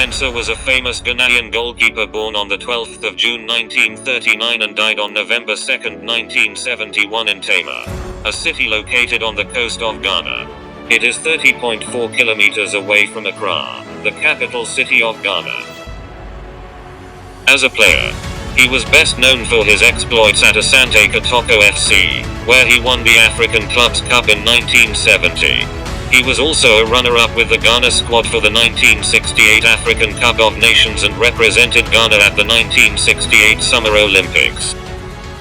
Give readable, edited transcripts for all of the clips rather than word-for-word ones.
Mensah was a famous Ghanaian goalkeeper born on the 12th of June 1939 and died on November 2, 1971 in Tema, a city located on the coast of Ghana. It is 30.4 kilometers away from Accra, the capital city of Ghana. As a player, he was best known for his exploits at Asante Kotoko FC, where he won the African Clubs Cup in 1970. He was also a runner-up with the Ghana squad for the 1968 African Cup of Nations and represented Ghana at the 1968 Summer Olympics.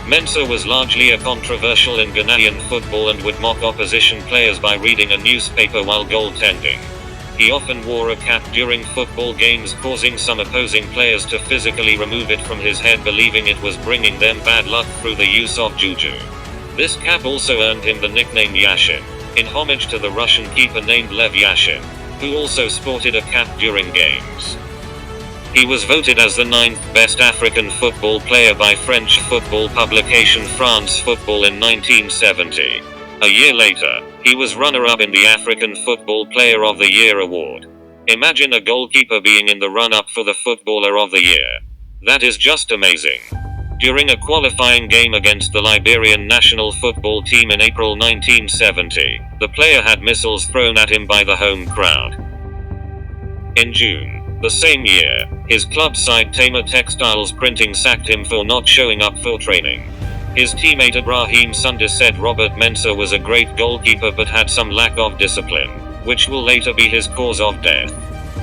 Mensah was largely a controversial in Ghanaian football and would mock opposition players by reading a newspaper while goaltending. He often wore a cap during football games, causing some opposing players to physically remove it from his head, believing it was bringing them bad luck through the use of juju. This cap also earned him the nickname Yashin, in homage to the Russian keeper named Lev Yashin, who also sported a cap during games. He was voted as the 9th best African football player by French football publication France Football in 1970. A year later, he was runner-up in the African Football Player of the Year award. Imagine a goalkeeper being in the run-up for the Footballer of the Year. That is just amazing. During a qualifying game against the Liberian national football team in April 1970, the player had missiles thrown at him by the home crowd. In June, the same year, his club side Tema Textiles Printing sacked him for not showing up for training. His teammate Ibrahim Sunday said Robert Mensah was a great goalkeeper but had some lack of discipline, which will later be his cause of death.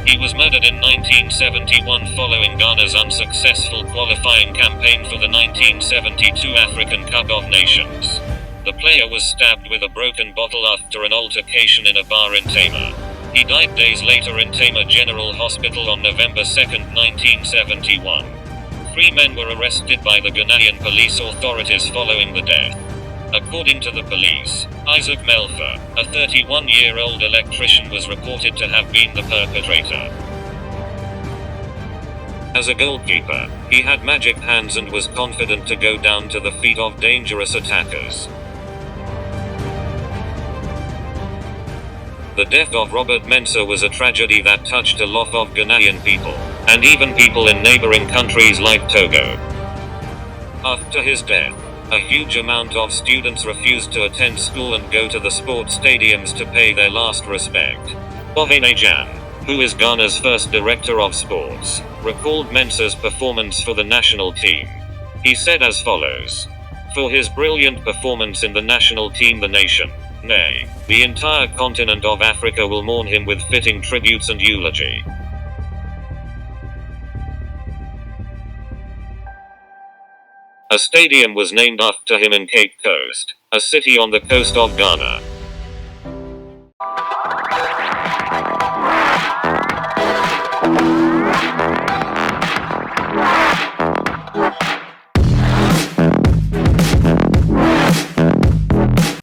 He was murdered in 1971 following Ghana's unsuccessful qualifying campaign for the 1972 African Cup of Nations. The player was stabbed with a broken bottle after an altercation in a bar in Tema. He died days later in Tema General Hospital on November 2, 1971. 3 men were arrested by the Ghanaian police authorities following the death. According to the police, Isaac Melfa, a 31-year-old electrician, was reported to have been the perpetrator. As a goalkeeper, he had magic hands and was confident to go down to the feet of dangerous attackers. The death of Robert Mensah was a tragedy that touched a lot of Ghanaian people, and even people in neighboring countries like Togo. After his death, a huge amount of students refused to attend school and go to the sports stadiums to pay their last respect. Ovene Jan, who is Ghana's first director of sports, recalled Mensah's performance for the national team. He said as follows: "For his brilliant performance in the national team, the nation, nay, the entire continent of Africa will mourn him with fitting tributes and eulogy." A stadium was named after him in Cape Coast, a city on the coast of Ghana.